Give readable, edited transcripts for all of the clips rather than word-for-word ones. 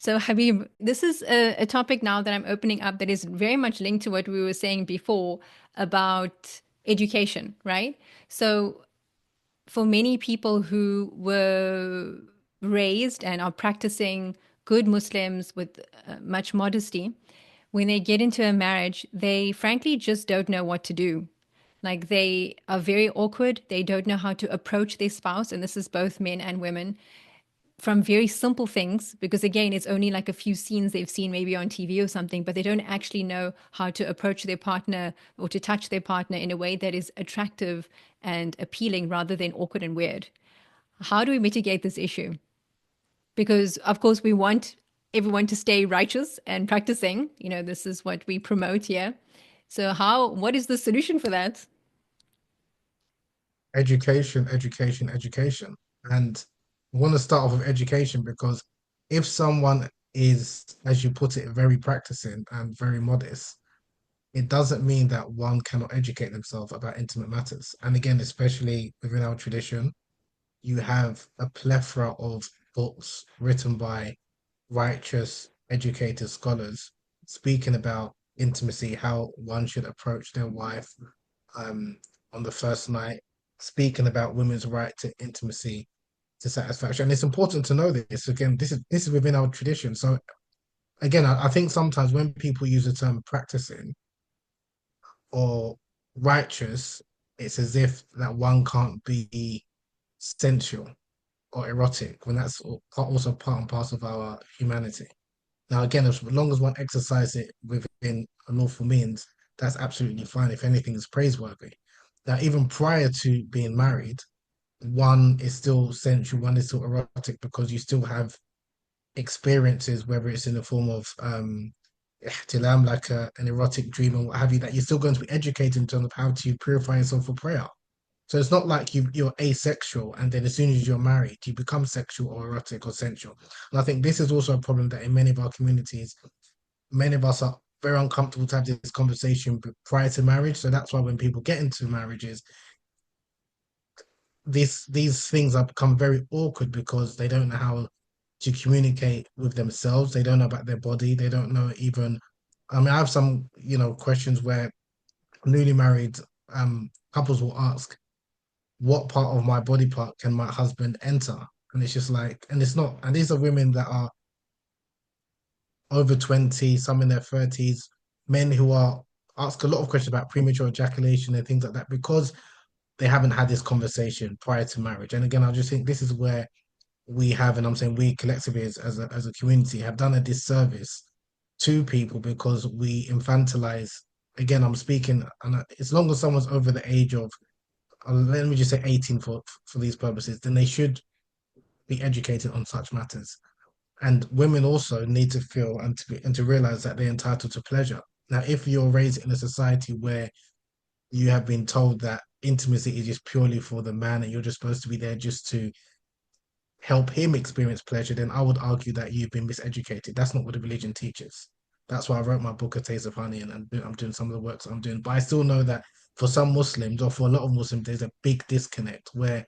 So, Habib, this is a topic now that I'm opening up that is very much linked to what we were saying before about education, right? So, for many people who were raised and are practicing good Muslims with much modesty, when they get into a marriage, they frankly just don't know what to do. Like they are very awkward. They don't know how to approach their spouse. And this is both men and women from very simple things, because again, it's only like a few scenes they've seen maybe on TV or something, but they don't actually know how to approach their partner or to touch their partner in a way that is attractive and appealing rather than awkward and weird. How do we mitigate this issue? Because, of course, we want everyone to stay righteous and practicing. This is what we promote here. So, what is the solution for that? Education, education, education. And I want to start off with education because if someone is, as you put it, very practicing and very modest, it doesn't mean that one cannot educate themselves about intimate matters. And again, especially within our tradition, you have a plethora of books written by righteous, educated scholars speaking about intimacy, how one should approach their wife um, on the first night, speaking about women's right to intimacy, to satisfaction. And it's important to know this. Again, this is within our tradition. So again, I think sometimes when people use the term practicing or righteous, it's as if that one can't be sensual or erotic when that's also part and parcel of our humanity. Now, again, as long as one exercises it within a lawful means, that's absolutely fine. If anything is praiseworthy. Now, even prior to being married, one is still sensual, one is still erotic because you still have experiences, whether it's in the form of ihtilam, like an erotic dream and what have you, that you're still going to be educated in terms of how to purify yourself for prayer. So it's not like you're asexual and then as soon as you're married, you become sexual or erotic or sensual. And I think this is also a problem that in many of our communities, many of us are very uncomfortable to have this conversation prior to marriage. So that's why when people get into marriages, these things have become very awkward because they don't know how to communicate with themselves. They don't know about their body. They don't know even. I mean, I have some, questions where newly married couples will ask, "What part of my body part can my husband enter?" And it's just like, and it's not. And these are women that are over 20, some in their 30s, men who are ask a lot of questions about premature ejaculation and things like that because they haven't had this conversation prior to marriage. And again, I just think this is where we have, and I'm saying we collectively as a community have done a disservice to people because we infantilize. Again, I'm speaking, and as long as someone's over the age of, let me just say 18 for these purposes, then they should be educated on such matters. And women also need to feel and to realize that they're entitled to pleasure. Now, if you're raised in a society where you have been told that intimacy is just purely for the man and you're just supposed to be there just to help him experience pleasure, then I would argue that you've been miseducated. That's not what the religion teaches. That's why I wrote my book, A Taste of Honey, and I'm doing some of the works I'm doing. But I still know that for some Muslims or for a lot of Muslims, there's a big disconnect where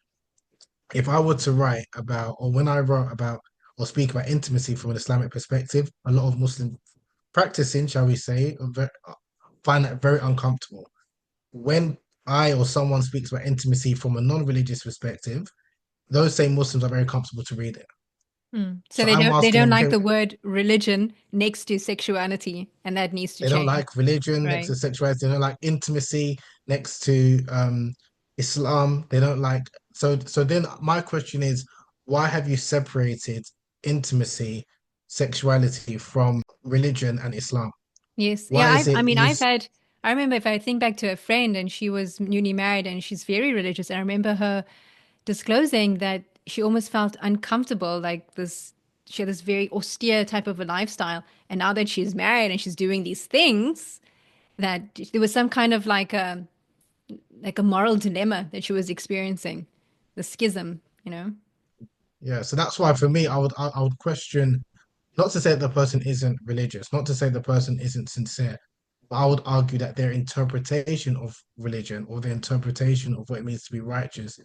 if I were to write about, or when I wrote about or speak about intimacy from an Islamic perspective, a lot of Muslim practicing, shall we say, find that very uncomfortable. When I or someone speaks about intimacy from a non-religious perspective, those same Muslims are very comfortable to read it. Hmm. So So they I'm don't they asking don't them, like okay, the word religion next to sexuality, and that needs to they don't change, like religion next right? to sexuality, they don't like intimacy next to Islam, they don't like so then my question is, why have you separated intimacy, sexuality from religion and Islam? Yes. Yeah, Why is I it mean, you I remember if I think back to a friend and she was newly married and she's very religious. And I remember her disclosing that she almost felt uncomfortable, like she had this very austere type of a lifestyle. And now that she's married and she's doing these things, that there was some kind of like a moral dilemma that she was experiencing, the schism, you know? Yeah, so that's why for me I would question, not to say that the person isn't religious, not to say the person isn't sincere, but I would argue that their interpretation of religion or their interpretation of what it means to be righteous,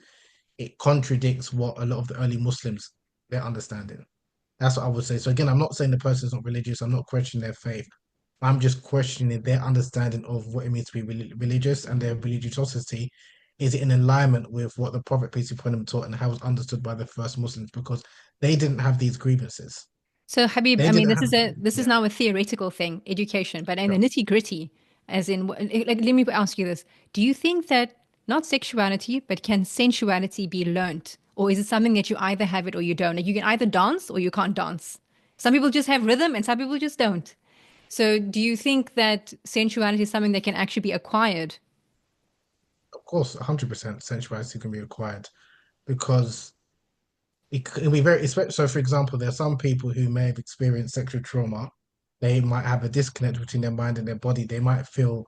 it contradicts what a lot of the early Muslims, their understanding. That's what I would say. So again, I'm not saying the person's not religious. I'm not questioning their faith. I'm just questioning their understanding of what it means to be religious and their religiosity. Is it in alignment with what the Prophet peace be upon him taught and how it was understood by the first Muslims? Because they didn't have these grievances. So Habib, They I mean, didn't this have. is Yeah. now a theoretical thing, education, but in the Sure. nitty gritty, as in, like, let me ask you this: do you think that not sexuality, but can sensuality be learnt, or is it something that you either have it or you don't? Like you can either dance or you can't dance. Some people just have rhythm, and some people just don't. So, do you think that sensuality is something that can actually be acquired? Of course, 100% sensuality can be acquired because it can be very. So, for example, there are some people who may have experienced sexual trauma. They might have a disconnect between their mind and their body. They might feel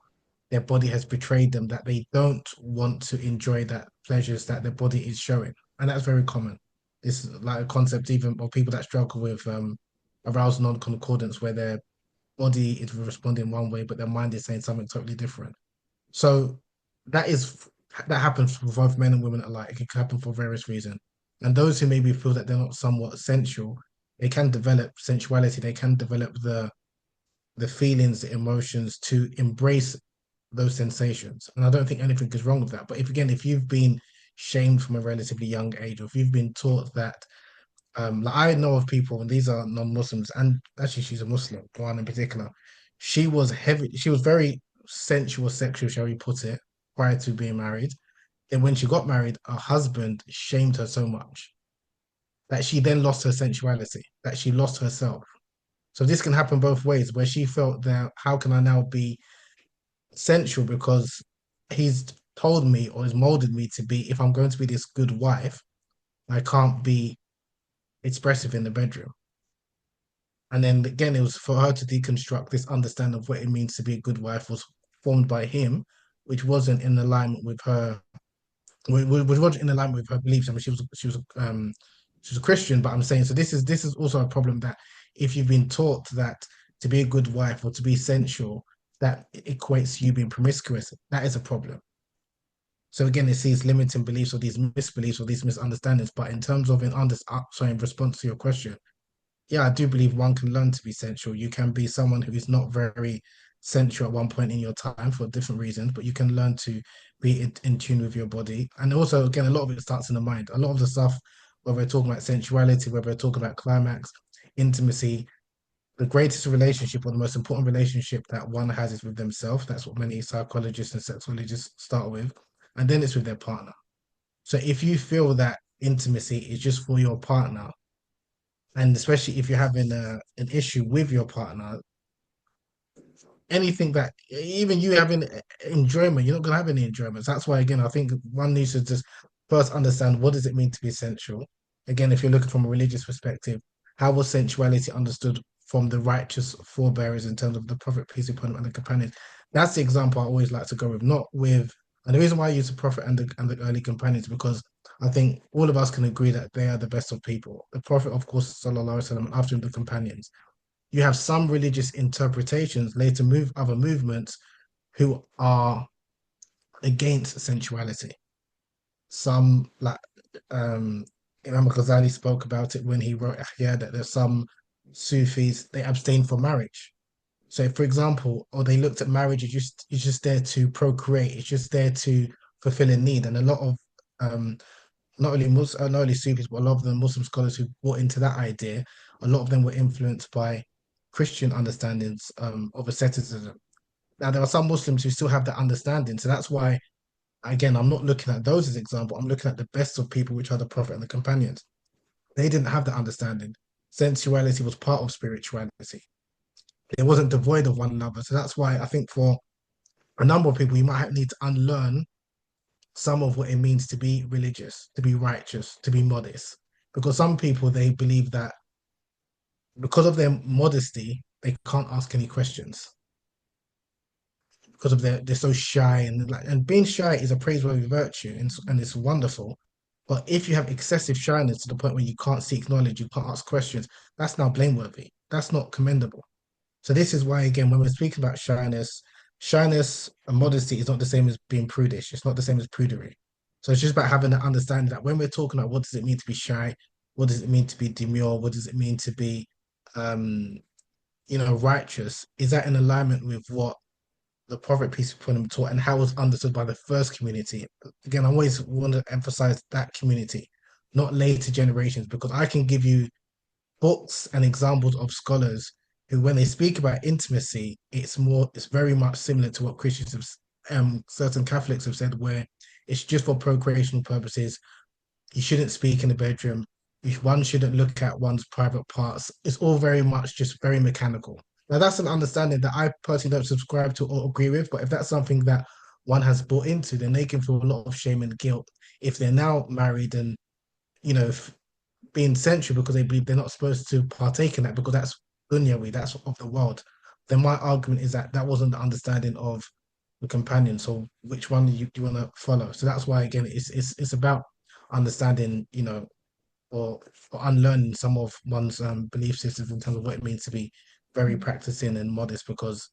their body has betrayed them, that they don't want to enjoy that pleasures that their body is showing. And that's very common. It's like a concept even of people that struggle with arousal non-concordance, where their body is responding one way, but their mind is saying something totally different. So that is that happens for both men and women alike. It can happen for various reasons. And those who maybe feel that they're not somewhat sensual, they can develop sensuality. They can develop the feelings, the emotions to embrace those sensations. And I don't think anything is wrong with that. But if you've been shamed from a relatively young age, or if you've been taught that, like I know of people, and these are non-Muslims, and actually she's a Muslim, one in particular. She was very sensual, sexual, shall we put it, prior to being married. Then when she got married, her husband shamed her so much that she then lost her sensuality, that she lost herself. So this can happen both ways, where she felt that how can I now be sensual because he's told me or has molded me to be, if I'm going to be this good wife, I can't be expressive in the bedroom. And then again, it was for her to deconstruct this understanding of what it means to be a good wife was formed by him, which wasn't in alignment with her, which wasn't in alignment with her beliefs. I mean, she was a Christian, but I'm saying so. This is also a problem that if you've been taught that to be a good wife or to be sensual, that equates to you being promiscuous, that is a problem. So again, it sees limiting beliefs or these misbeliefs or these misunderstandings. But in terms of sorry, in response to your question, yeah, I do believe one can learn to be sensual. You can be someone who is not very sensual at one point in your time for different reasons, but you can learn to be in tune with your body. And also, again, a lot of it starts in the mind. A lot of the stuff, whether we're talking about sensuality, whether we're talking about climax, intimacy, the greatest relationship or the most important relationship that one has is with themselves. That's what many psychologists and sexologists start with. And then it's with their partner. So if you feel that intimacy is just for your partner, and especially if you're having an issue with your partner, anything that even you having enjoyment, you're not gonna have any enjoyment. So that's why again, I think one needs to just first understand what does it mean to be sensual. Again, if you're looking from a religious perspective, how was sensuality understood from the righteous forebearers in terms of the Prophet peace be upon him and the companions? That's the example I always like to go with, not with. And the reason why I use the Prophet and the early companions because I think all of us can agree that they are the best of people. The Prophet, of course, sallallahu alaihi wasallam, and after him the companions. You have some religious interpretations later move other movements who are against sensuality. Some like Imam Ghazali spoke about it when he wrote Ihya that there's some Sufis they abstain from marriage. So, for example, or they looked at marriage it's just there to procreate. It's just there to fulfill a need, and a lot of not only Sufis, but a lot of the Muslim scholars who bought into that idea, a lot of them were influenced by Christian understandings of asceticism. Now, there are some Muslims who still have that understanding. So that's why, again, I'm not looking at those as example. I'm looking at the best of people, which are the Prophet and the companions. They didn't have that understanding. Sensuality was part of spirituality. It wasn't devoid of one another. So that's why I think for a number of people, you might need to unlearn some of what it means to be religious, to be righteous, to be modest. Because some people they believe that because of their modesty, they can't ask any questions because of they're so shy and being shy is a praiseworthy virtue and it's wonderful. But if you have excessive shyness to the point where you can't seek knowledge, you can't ask questions, that's now blameworthy. That's not commendable. So this is why again, when we're speaking about shyness and modesty is not the same as being prudish. It's not the same as prudery. So it's just about having that understanding that when we're talking about what does it mean to be shy, what does it mean to be demure? What does it mean to be, um, righteous? Is that in alignment with what the Prophet, peace be upon him, taught and how it was understood by the first community? Again, I always want to emphasize that community, not later generations, because I can give you books and examples of scholars who, when they speak about intimacy, it's very much similar to what Christians have, certain Catholics have said, where it's just for procreational purposes. You shouldn't speak in the bedroom. If one shouldn't look at one's private parts. It's all very much just very mechanical. Now, that's an understanding that I personally don't subscribe to or agree with. But if that's something that one has bought into, then they can feel a lot of shame and guilt if they're now married and, you know, being sensual because they believe they're not supposed to partake in that because that's dunyawi, that's of the world. Then my argument is that that wasn't the understanding of the companion. So which one do you want to follow? So that's why again it's about understanding, or unlearning some of one's belief systems in terms of what it means to be very practicing and modest. Because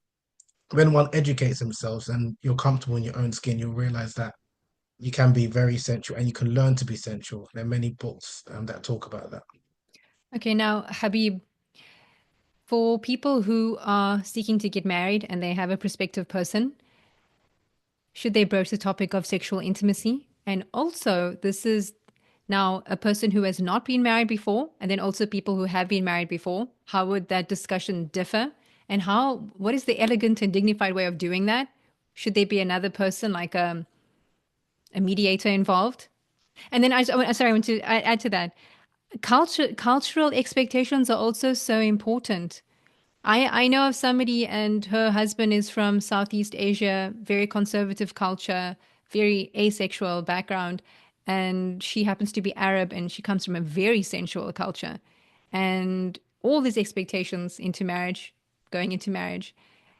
when one educates themselves and you're comfortable in your own skin, you'll realize that you can be very sensual and you can learn to be sensual. There are many books that talk about that. Okay, now, Habib, for people who are seeking to get married and they have a prospective person, should they broach the topic of sexual intimacy? And also, this is now a person who has not been married before, and then also people who have been married before. How would that discussion differ? And what is the elegant and dignified way of doing that? Should there be another person, like a mediator involved? And then I want to add to that. Cultural expectations are also so important. I know of somebody and her husband is from Southeast Asia, very conservative culture, very asexual background, and she happens to be Arab and she comes from a very sensual culture. And all these expectations into marriage, going into marriage,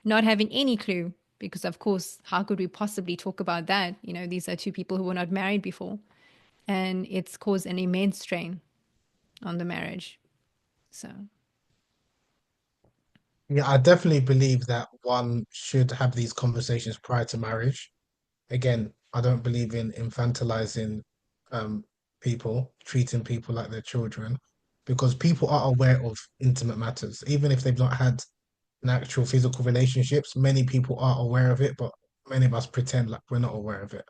not having any clue, because of course, how could we possibly talk about that? You know, these are two people who were not married before, and it's caused an immense strain on the marriage. So, Yeah, I definitely believe that one should have these conversations prior to marriage. Again, I don't believe in infantilizing um, people, treating people like they're children, because people are aware of intimate matters. Even if they've not had an actual physical relationships, many people are aware of it, but many of us pretend like we're not aware of it.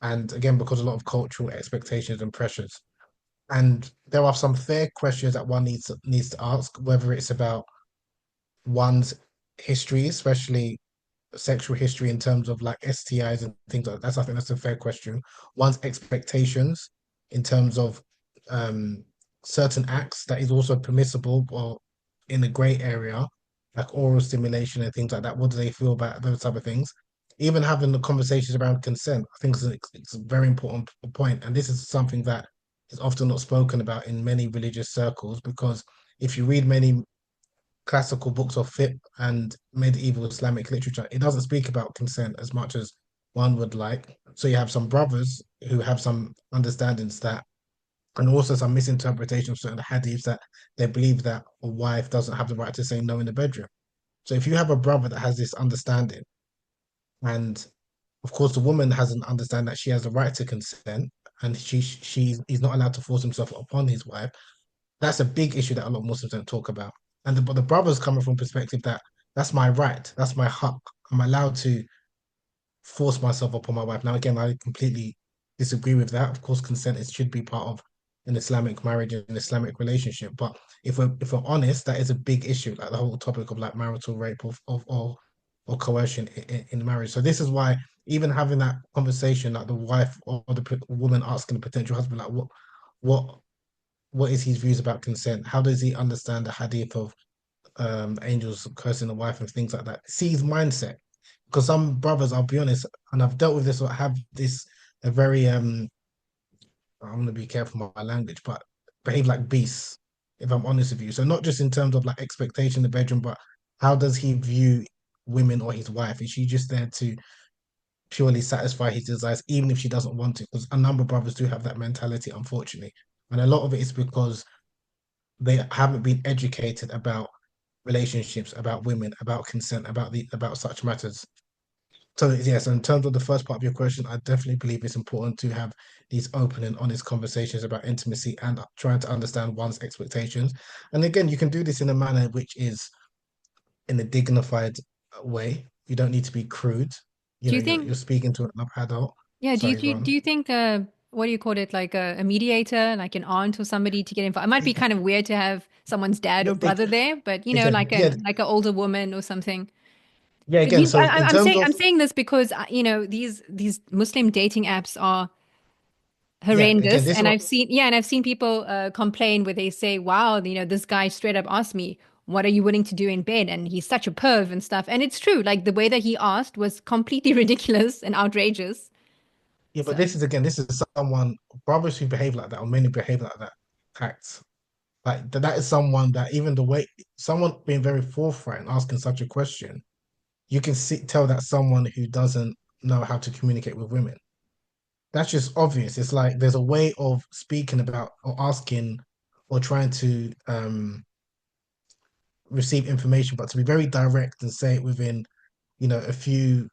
And again, because a lot of cultural expectations and pressures. And there are some fair questions that one needs to ask, whether it's about one's history, especially sexual history in terms of like STIs and things like that. I think that's a fair question. One's expectations in terms of um, certain acts that is also permissible or in a gray area, like oral stimulation and things like that. What do they feel about those type of things? Even having the conversations around consent, I think it's a very important point. And this is something that is often not spoken about in many religious circles because if you read many classical books of fiqh and medieval Islamic literature, it doesn't speak about consent as much as one would like. So you have some brothers who have some understandings that, and also some misinterpretation of certain hadiths that they believe that a wife doesn't have the right to say no in the bedroom. So if you have a brother that has this understanding, and of course the woman has an understanding that she has the right to consent, and he's not allowed to force himself upon his wife, that's a big issue that a lot of Muslims don't talk about. But the brothers coming from perspective that that's my right, that's my haq. I'm allowed to force myself upon my wife. Now, again, I completely disagree with that. Of course, consent should be part of an Islamic marriage and an Islamic relationship. But if we're honest, that is a big issue, like the whole topic of like marital rape or coercion in marriage. So this is why even having that conversation, like the wife or the woman asking the potential husband, like what what is his views about consent? How does he understand the hadith of angels cursing the wife and things like that? See his mindset. Because some brothers, I'll be honest, and I've dealt with this or have this a very I'm gonna be careful with my language, but behave like beasts, if I'm honest with you. So not just in terms of like expectation in the bedroom, but how does he view women or his wife? Is she just there to purely satisfy his desires, even if she doesn't want to? Because a number of brothers do have that mentality, unfortunately. And a lot of it is because they haven't been educated about relationships, about women, about consent, about such matters. So yes, in terms of the first part of your question, I definitely believe it's important to have these open and honest conversations about intimacy and trying to understand one's expectations. And again, you can do this in a manner which is in a dignified way. You don't need to be crude. You Do know, you you're think, speaking to an adult. yeah, Sorry, go do on. you think what do you call it, like a mediator, like an aunt or somebody to get involved? It might be kind of weird to have someone's dad Yeah, or brother there, but you know, exactly. Yeah, like an older woman or something. yeah. But Again, so in terms of I'm saying this because you know these Muslim dating apps are yeah, again, horrendous, this and one. I've seen people complain where they say, "Wow, you know, this guy straight up asked me, what are you willing to do in bed?" And he's such a perv and stuff. And it's true, like the way that he asked was completely ridiculous and outrageous. Yeah, but So this is again, this is someone brothers who behave like that or men who behave like that acts like that is someone that even the way someone being very forthright and asking such a question, you can tell that someone who doesn't know how to communicate with women. That's just obvious. It's like there's a way of speaking about or asking or trying to receive information, but to be very direct and say it within, a few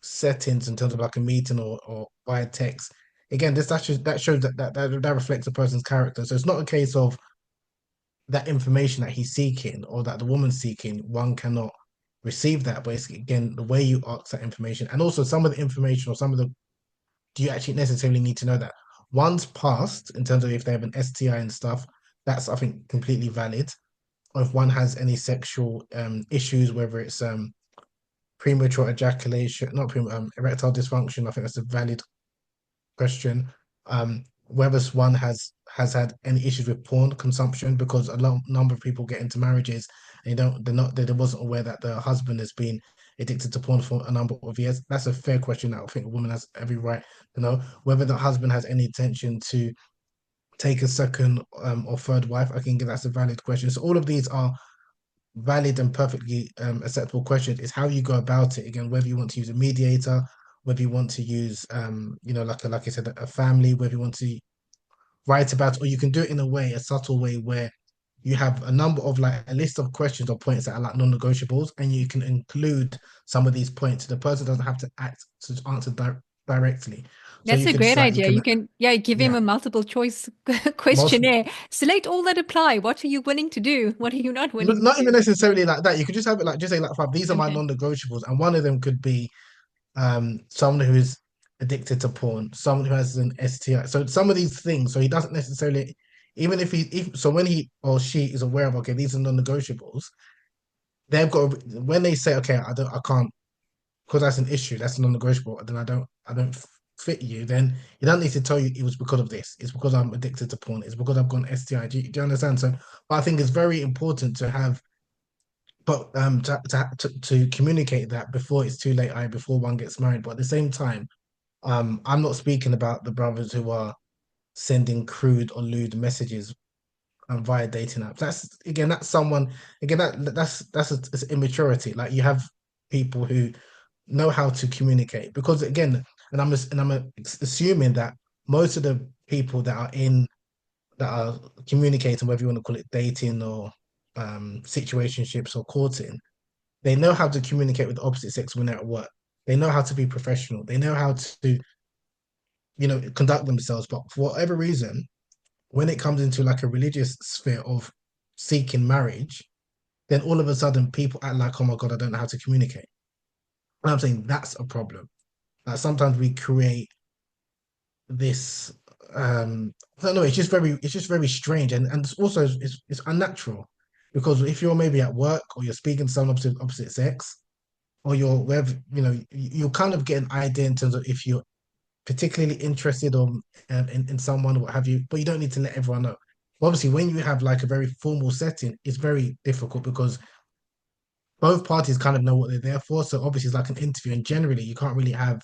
settings in terms of like a meeting or via text. Again, that shows that reflects a person's character. So it's not a case of that information that he's seeking or that the woman's seeking, one cannot receive that. But it's again the way you ask that information, and also some of the information or some of the do you actually necessarily need to know that? One's past in terms of if they have an STI and stuff, that's I think completely valid. Or if one has any sexual issues, whether it's premature ejaculation, not erectile dysfunction, I think that's a valid question. Whether one has had any issues with porn consumption, because number of people get into marriages and they wasn't aware that the husband has been addicted to porn for a number of years. That's a fair question that I think a woman has every right to know. Whether the husband has any intention to take a second or third wife, I think that's a valid question. So all of these are valid and perfectly acceptable questions. Is how you go about it. Again, whether you want to use a mediator, whether you want to use like I said, a family, whether you want to write about it, or you can do it in a way, a subtle way where you have a number of like a list of questions or points that are like non-negotiables, and you can include some of these points. The person doesn't have to act to answer directly. So that's you a could just great like you idea. can You can, yeah, give him yeah. a multiple choice Most questionnaire. Select all that apply. What are you willing to do? What are you not willing to not even do? necessarily like that. You could just have it like just say like five. These are my Okay. non-negotiables, and one of them could be someone who is addicted to porn, someone who has an STI. So some of these things, so he doesn't necessarily, even if so when he or she is aware of okay, these are non-negotiables, they've got when they say okay, I can't because that's an issue, that's a non-negotiable, then I don't fit you. Then you don't need to tell you it was because of this. It's because I'm addicted to porn. It's because I've got an STI. Do you understand? So, but I think it's very important to have but to communicate that before it's too late, before one gets married. But at the same time, I'm not speaking about the brothers who are sending crude or lewd messages via dating apps. That's someone again that's it's immaturity. Like you have people who know how to communicate because again, and I'm assuming that most of the people that are communicating, whether you want to call it dating or situationships or courting, they know how to communicate with the opposite sex when they're at work. They know how to be professional. They know how to conduct themselves. But for whatever reason, when it comes into like a religious sphere of seeking marriage, then all of a sudden people act like, oh my God, I don't know how to communicate. And I'm saying that's a problem. Like sometimes we create this I don't know, it's just very strange and it's also it's unnatural because if you're maybe at work or you're speaking to someone opposite sex or you're wherever, you kind of get an idea in terms of if you're particularly interested or in someone or what have you, but you don't need to let everyone know. Obviously, when you have like a very formal setting, it's very difficult because both parties kind of know what they're there for. So obviously, it's like an interview, and generally, you can't really have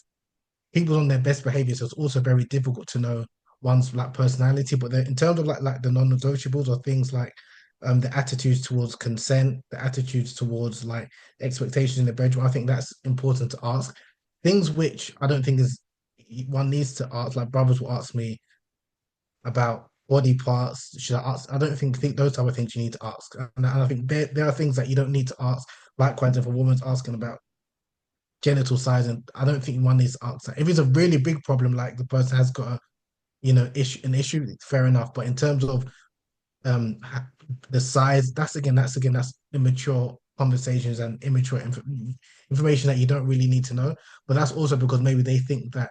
people on their best behavior. So it's also very difficult to know one's like personality. But in terms of like the non-negotiables or things like the attitudes towards consent, the attitudes towards like expectations in the bedroom, I think that's important to ask. Things which I don't think is one needs to ask, like brothers will ask me about body parts. Should I ask? I don't think those type of things you need to ask. And I think there are things that you don't need to ask. Likewise, if a woman's asking about genital size, and I don't think one needs to ask that. If it's a really big problem, like the person has got a an issue, fair enough. But in terms of um the size, that's immature conversations and immature information that you don't really need to know. But that's also because maybe they think that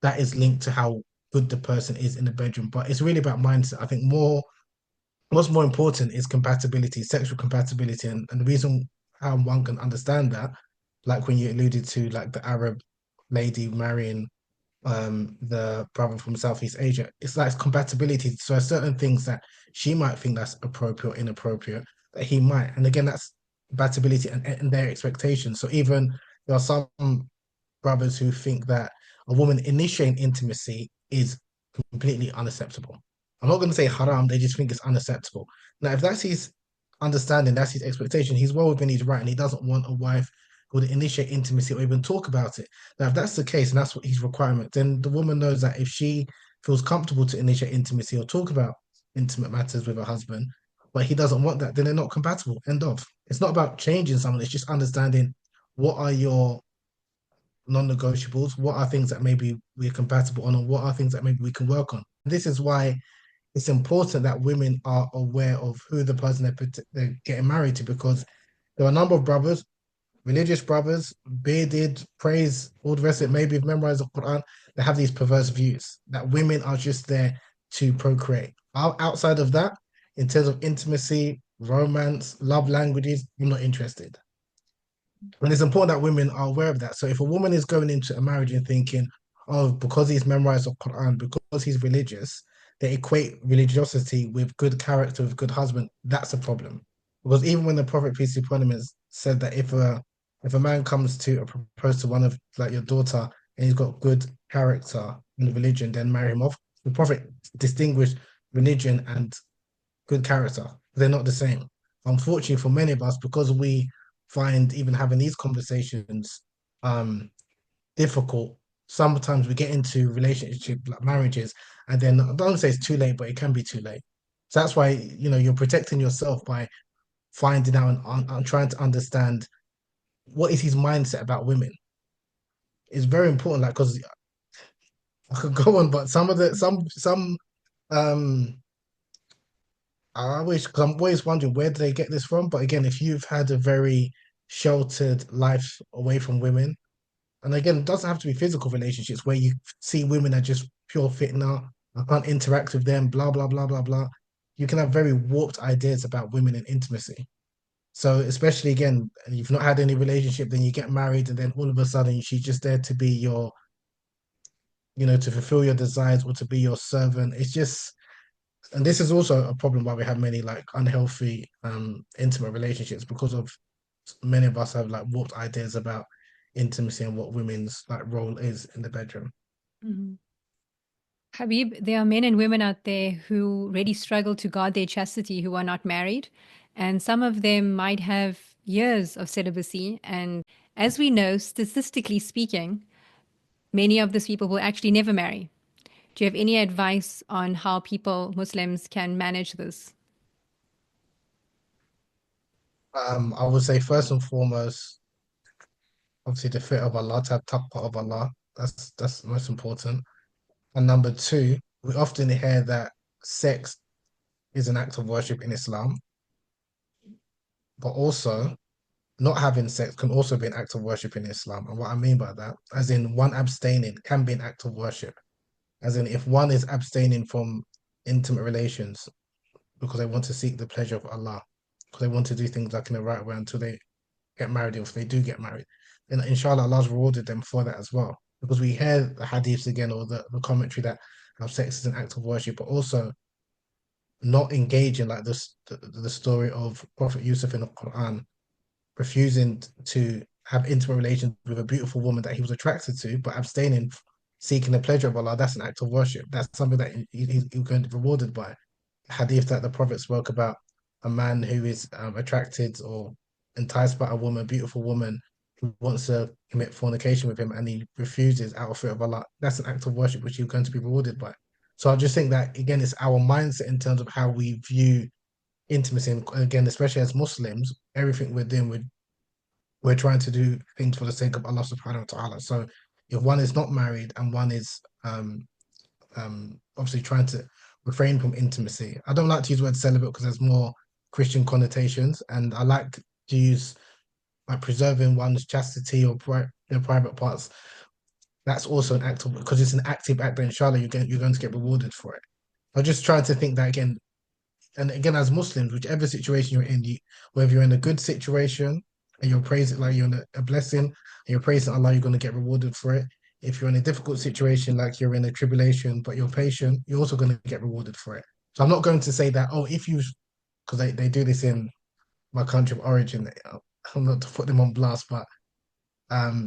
that is linked to how good the person is in the bedroom. But it's really about mindset. I think what's more important is compatibility, sexual compatibility, and the reason how one can understand that, like when you alluded to like the Arab lady marrying the brother from Southeast Asia, it's like compatibility. So there's certain things that she might think that's appropriate or inappropriate that he might. And again, that's compatibility and their expectations. So even there are some brothers who think that a woman initiating intimacy is completely unacceptable. I'm not going to say haram, they just think it's unacceptable. Now, if that's his understanding, that's his expectation, he's well within his right and he doesn't want a wife who would initiate intimacy or even talk about it. Now, if that's the case and that's what his requirement, then the woman knows that if she feels comfortable to initiate intimacy or talk about intimate matters with her husband, but he doesn't want that, then they're not compatible. End of. It's not about changing someone, it's just understanding what are your non-negotiables, what are things that maybe we're compatible on, and what are things that maybe we can work on. This is why it's important that women are aware of who the person they're getting married to, because there are a number of brothers, religious brothers, bearded, praise, all the rest of it, maybe have memorized the Quran, they have these perverse views that women are just there to procreate. Outside of that, in terms of intimacy, romance, love languages, I'm not interested. And it's important that women are aware of that. So if a woman is going into a marriage and thinking, oh, because he's memorized the Quran, because he's religious, they equate religiosity with good character, with good husband, that's a problem. Because even when the Prophet peace be upon him has said that if a man comes to propose to one of like your daughter and he's got good character and religion, then marry him off. The Prophet distinguished religion and good character. They're not the same. Unfortunately, for many of us, because we find even having these conversations um difficult, sometimes we get into relationship like marriages, and then I don't say it's too late, but it can be too late. So that's why you're protecting yourself by finding out and trying to understand what is his mindset about women. It's very important, like because I could go on, but some of the some um I wish, because I'm always wondering where do they get this from. But again, if you've had a very sheltered life away from women, and again, it doesn't have to be physical relationships where you see women are just pure fitna, I can't interact with them, blah, blah, blah, blah, blah. You can have very warped ideas about women and intimacy. So, especially again, you've not had any relationship, then you get married, and then all of a sudden she's just there to be your, to fulfill your desires or to be your servant. It's just, and this is also a problem why we have many like unhealthy intimate relationships, because of many of us have like warped ideas about intimacy and what women's like role is in the bedroom. Mhm. Habib, there are men and women out there who really struggle to guard their chastity who are not married, and some of them might have years of celibacy. And as we know, statistically speaking, many of these people will actually never marry. Do you have any advice on how people, Muslims, can manage this? I would say first and foremost, obviously the fear of Allah, to have taqwa of Allah. That's most important. And number two, we often hear that sex is an act of worship in Islam, but also not having sex can also be an act of worship in Islam. And what I mean by that, as in one abstaining can be an act of worship. As in, if one is abstaining from intimate relations because they want to seek the pleasure of Allah, because they want to do things like in the right way until they get married, or if they do get married, then inshallah Allah's rewarded them for that as well. Because we hear the hadiths again or the commentary that sex is an act of worship, but also not engaging like this the story of Prophet Yusuf in the Quran refusing to have intimate relations with a beautiful woman that he was attracted to, but abstaining, seeking the pleasure of Allah, that's an act of worship. That's something that he's going to be rewarded by. Hadith that the Prophet spoke about a man who is attracted or enticed by a woman, a beautiful woman, who wants to commit fornication with him and he refuses out of fear of Allah. That's an act of worship which he's going to be rewarded by. So I just think that again, it's our mindset in terms of how we view intimacy. And again, especially as Muslims, everything we're doing, we're trying to do things for the sake of Allah subhanahu wa ta'ala. So if one is not married and one is obviously trying to refrain from intimacy. I don't like to use the word celibate because there's more Christian connotations, and I like to use like preserving one's chastity or their private parts. That's also an act of, because it's an active act, and inshallah you're going to get rewarded for it. I'm just trying to think that again, and again as Muslims, whichever situation you're in, whether you're in a good situation and you're praising like you're in a blessing and you're praising Allah, you're going to get rewarded for it. If you're in a difficult situation, like you're in a tribulation, but you're patient, you're also going to get rewarded for it. So I'm not going to say that, oh, if you, because they do this in my country of origin, I'm not to put them on blast, but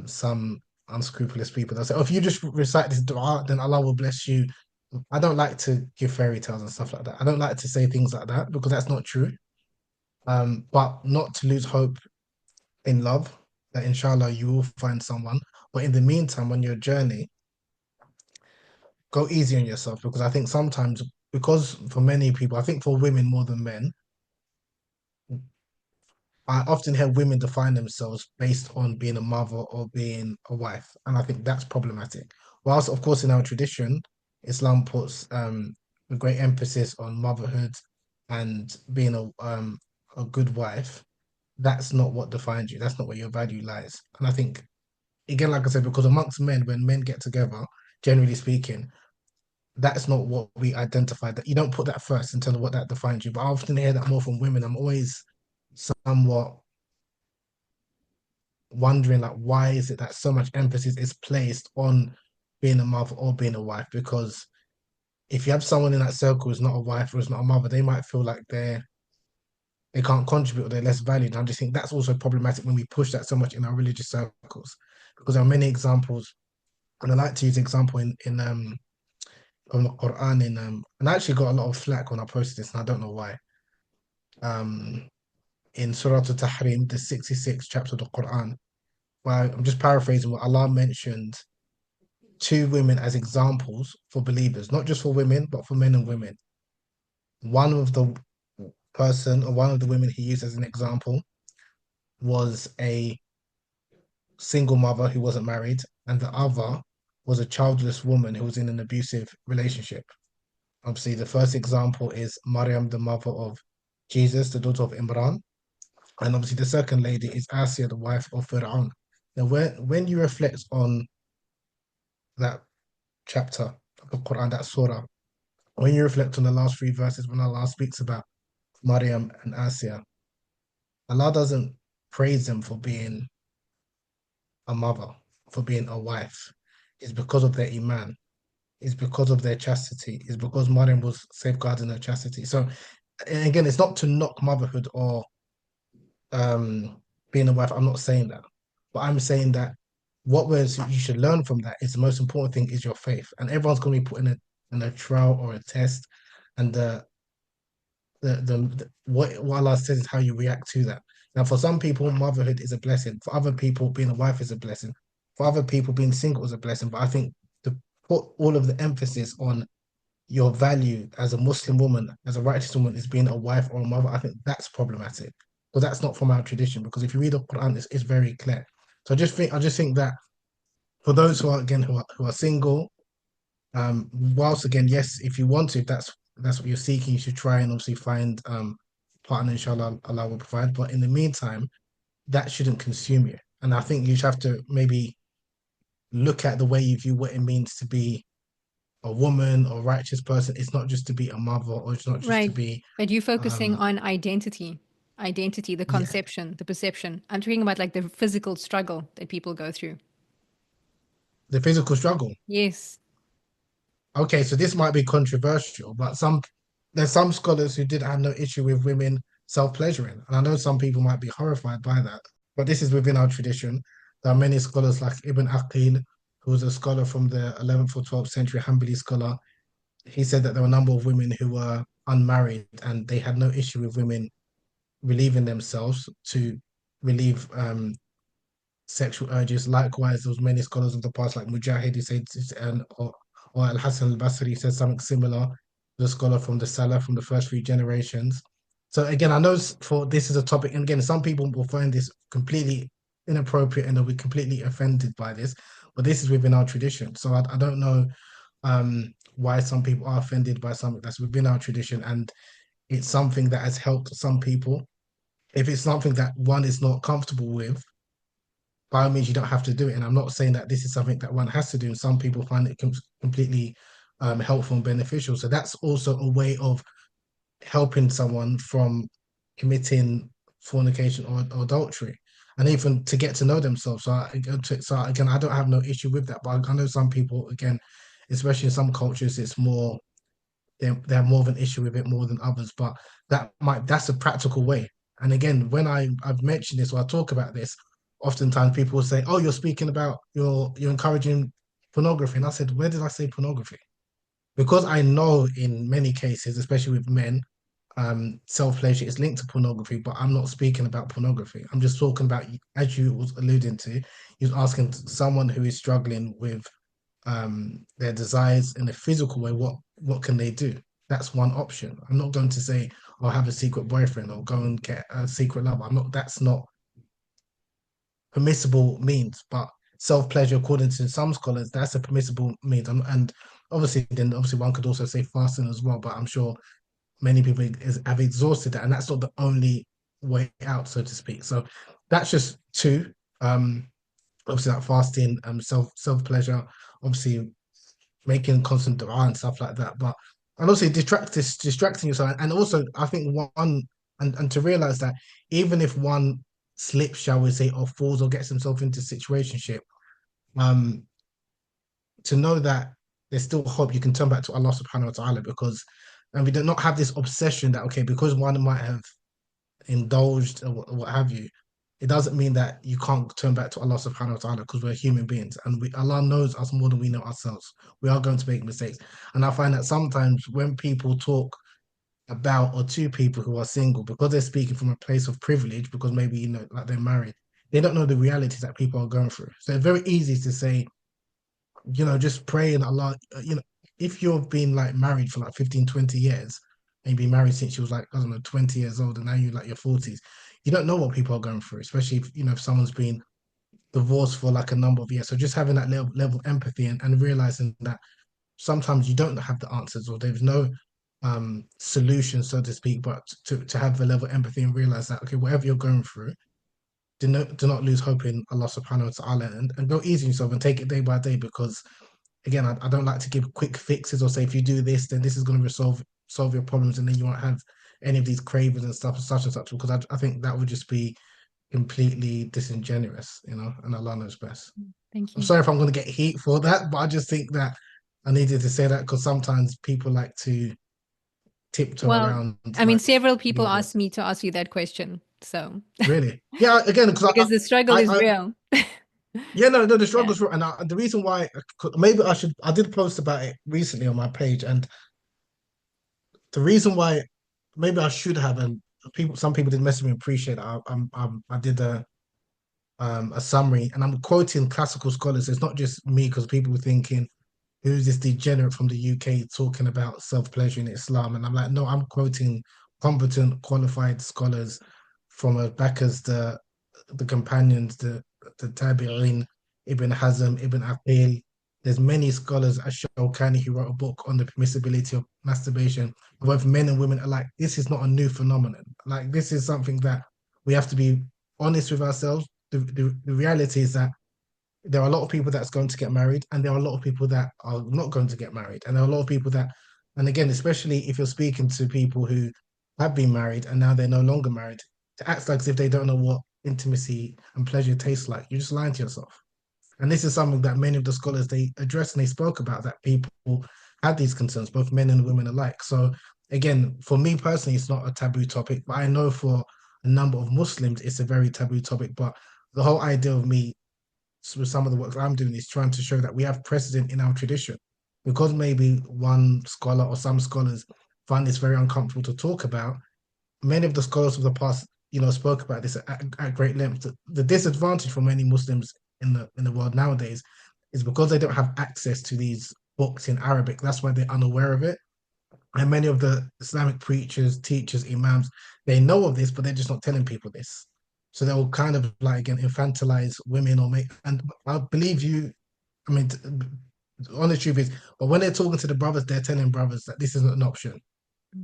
some unscrupulous people, they'll say, oh, if you just recite this dua, then Allah will bless you. I don't like to give fairy tales and stuff like that. I don't like to say things like that because that's not true. But not to lose hope in love, that inshallah you will find someone. But in the meantime, on your journey, go easy on yourself because I think sometimes, because for many people, I think for women more than men, I often hear women define themselves based on being a mother or being a wife. And I think that's problematic. Whilst, of course, in our tradition, Islam puts a great emphasis on motherhood and being a good wife, that's not what defines you. That's not where your value lies. And I think, again, like I said, because amongst men, when men get together, generally speaking, that's not what we identify. That you don't put that first in terms of what that defines you. But I often hear that more from women. I'm always somewhat wondering like why is it that so much emphasis is placed on being a mother or being a wife? Because if you have someone in that circle who's not a wife or is not a mother, they might feel like they can't contribute or they're less valued. And I just think that's also problematic when we push that so much in our religious circles. Because there are many examples, and I like to use example in from the Quran and I actually got a lot of flack when I posted this, and I don't know why. Um in Surah Al-Tahrim, the 66th chapter of the Quran, where I'm just paraphrasing what Allah mentioned two women as examples for believers, not just for women, but for men and women. One of the person or one of the women he used as an example was a single mother who wasn't married, and the other was a childless woman who was in an abusive relationship. Obviously, the first example is Maryam, the mother of Jesus, the daughter of Imran. And obviously, the second lady is Asiya, the wife of Fir'aun. Now, when you reflect on that chapter of the Quran, that surah, when you reflect on the last three verses, when Allah speaks about Maryam and Asiya, Allah doesn't praise them for being a mother, for being a wife. It's because of their iman. It's because of their chastity. It's because Maryam was safeguarding her chastity. So, and again, it's not to knock motherhood or being a wife. I'm not saying that, but I'm saying that you should learn from that is the most important thing is your faith, and everyone's going to be put in a trial or a test, and what Allah says is how you react to that. Now, for some people, motherhood is a blessing. For other people, being a wife is a blessing. For other people, being single is a blessing. But I think to put all of the emphasis on your value as a Muslim woman, as a righteous woman, is being a wife or a mother, I think that's problematic. Because that's not from our tradition. Because if you read the Quran, it's very clear. So I just think that for those who are again who are single, whilst again, yes, if you want to, if that's what you're seeking, you should try and obviously find partner, inshallah, Allah will provide. But in the meantime, that shouldn't consume you. And I think you should have to maybe look at the way you view what it means to be a woman or righteous person. It's not just to be a mother, or it's not just to Right. be But you focusing um on identity, the yeah, conception, the perception. I'm talking about like the physical struggle that people go through. the physical struggle. Yes. Okay, so this might be controversial, but there's some scholars who did have no issue with women self-pleasuring. And I know some people might be horrified by that, but this is within our tradition. There are many scholars like Ibn Aqil, who was a scholar from the 11th or 12th century Hanbali scholar. He said that there were a number of women who were unmarried and they had no issue with women relieving themselves to relieve sexual urges. Likewise, there was many scholars of the past, like Mujahid, who said, or Al Hassan al Basri said something similar. The scholar from the Salaf, from the first three generations. So again, I know for this is a topic, and again, some people will find this completely inappropriate and they'll be completely offended by this. But this is within our tradition. So I don't know why some people are offended by something that's within our tradition, and it's something that has helped some people. If it's something that one is not comfortable with, by all means, you don't have to do it. And I'm not saying that this is something that one has to do. And some people find it completely helpful and beneficial. So that's also a way of helping someone from committing fornication or adultery, and even to get to know themselves. So again, I don't have no issue with that. But I know some people, again, especially in some cultures, it's more they have more of an issue with it more than others. But that's a practical way. And again, when I've mentioned this or I talk about this, oftentimes people will say, "Oh, you're speaking about you're encouraging pornography," and I said, "Where did I say pornography?" Because I know in many cases, especially with men, self-pleasure is linked to pornography, but I'm not speaking about pornography. I'm just talking about, as you was alluding to, you're asking someone who is struggling with their desires in a physical way, what can they do? That's one option. I'm not going to say, "I'll have a secret boyfriend" or "go and get a secret lover." I'm not. That's not permissible means. But self-pleasure, according to some scholars, that's a permissible means. And obviously, then obviously one could also say fasting as well. But I'm sure many people have exhausted that, and that's not the only way out, so to speak. So that's just two. Obviously, that fasting, self pleasure, obviously making constant dua and stuff like that. But and also distracting yourself, and also I think one and to realize that even if one slips, shall we say, or falls or gets himself into a situationship, um, to know that there's still hope. You can turn back to Allah Subhanahu wa Taala, because and we do not have this obsession that, okay, because one might have indulged or what have you, it doesn't mean that you can't turn back to Allah Subhanahu wa Taala, because we're human beings and Allah knows us more than we know ourselves. We are going to make mistakes. And I find that sometimes when people talk about or to people who are single, because they're speaking from a place of privilege, because maybe, like they're married, they don't know the realities that people are going through. So it's very easy to say, just pray and Allah, if you've been like married for like 15, 20 years, and you've been married since you was like, I don't know, 20 years old, and now you're like your 40s, you don't know what people are going through, especially if someone's been divorced for like a number of years. So just having that level of empathy, and realizing that sometimes you don't have the answers, or there's no solution, so to speak, but to have a level of empathy and realize that, okay, whatever you're going through, do not lose hope in Allah Subhanahu wa Taala, and go easy on yourself and take it day by day. Because again, I don't like to give quick fixes or say, if you do this, then this is going to solve your problems, and then you won't have any of these cravings and stuff, such and such. Because I think that would just be completely disingenuous, and Allah knows best. Thank I'm you. sorry if I'm going to get heat for that, but I just think that I needed to say that, because sometimes people like to tiptoe Well, around, I mean, like, several people being asked me to ask you that question. So, really, yeah. Again, because because the struggle is real. yeah, no, the Yeah. struggle's real, and the reason why, maybe I did post about it recently on my page, and the reason why maybe I should have, and some people did message me, appreciate it. I did a summary, and I'm quoting classical scholars. It's not just me, because people were thinking, who's this degenerate from the UK talking about self-pleasure in Islam? And I'm like, no, I'm quoting competent, qualified scholars from as back as the companions, the Tabi'in, Ibn Hazm, Ibn Aqil. There's many scholars, Ash-Shawkani, who wrote a book on the permissibility of masturbation. Both men and women are like, this is not a new phenomenon. Like, this is something that we have to be honest with ourselves. The reality is that there are a lot of people that's going to get married, and there are a lot of people that are not going to get married, and there are a lot of people that, and again, especially if you're speaking to people who have been married and now they're no longer married, to act like as if they don't know what intimacy and pleasure tastes like, you're just lying to yourself. And this is something that many of the scholars, they addressed and they spoke about, that people had these concerns, both men and women alike. So again, for me personally, it's not a taboo topic, but I know for a number of Muslims it's a very taboo topic. But the whole idea of me, with some of the work that I'm doing, is trying to show that we have precedent in our tradition. Because maybe one scholar or some scholars find this very uncomfortable to talk about, many of the scholars of the past, spoke about this at great length. The disadvantage for many Muslims in the world nowadays is because they don't have access to these books in Arabic. That's why they're unaware of it. And many of the Islamic preachers, teachers, imams, they know of this, but they're just not telling people this. So they'll kind of like again infantilize women or make. And I believe you. I mean, the honest truth is, but when they're talking to the brothers, they're telling brothers that this isn't an option.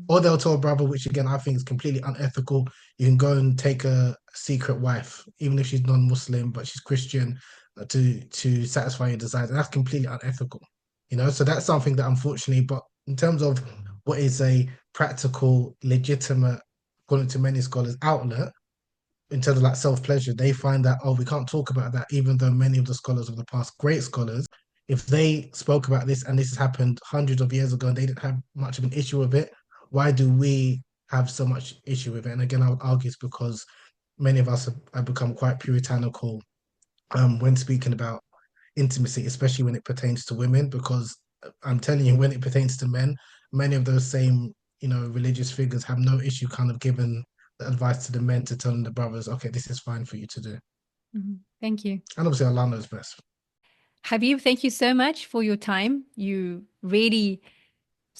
Or they'll tell a brother, which again I think is completely unethical. You can go and take a secret wife, even if she's non-Muslim, but she's Christian, to satisfy your desires. And that's completely unethical. So that's something that unfortunately, but in terms of what is a practical, legitimate, according to many scholars, outlet, in terms of like self-pleasure, they find that, oh, we can't talk about that, even though many of the scholars of the past, great scholars, if they spoke about this and this has happened hundreds of years ago and they didn't have much of an issue with it, why do we have so much issue with it? And again, I would argue it's because many of us have become quite puritanical when speaking about intimacy, especially when it pertains to women, because I'm telling you, when it pertains to men, many of those same, religious figures have no issue kind of giving the advice to the men to tell the brothers, okay, this is fine for you to do. Mhm. Thank you. And obviously, Allah knows best. Habib, thank you so much for your time. You really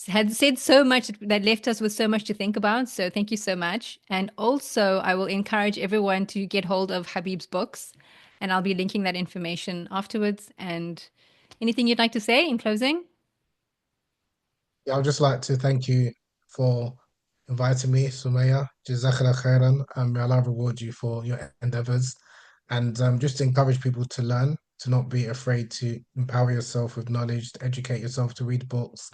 had said so much that left us with so much to think about. So thank you so much. And also, I will encourage everyone to get hold of Habib's books, and I'll be linking that information afterwards. And anything you'd like to say in closing? Yeah, I'd just like to thank you for inviting me, Sumaya. Jazakallah khairan. May Allah reward you for your endeavors. And just to encourage people to learn, to not be afraid to empower yourself with knowledge, to educate yourself, to read books,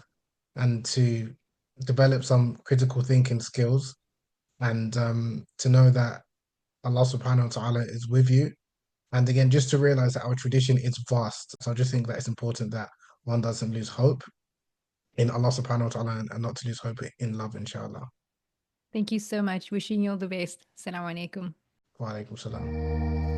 and to develop some critical thinking skills. And to know that Allah subhanahu wa ta'ala is with you. And again, just to realize that our tradition is vast. So I just think that it's important that one doesn't lose hope in Allah subhanahu wa ta'ala and not to lose hope in love, inshallah. Thank you so much. Wishing you all the best. Assalamu alaikum. Wa alaikum salam.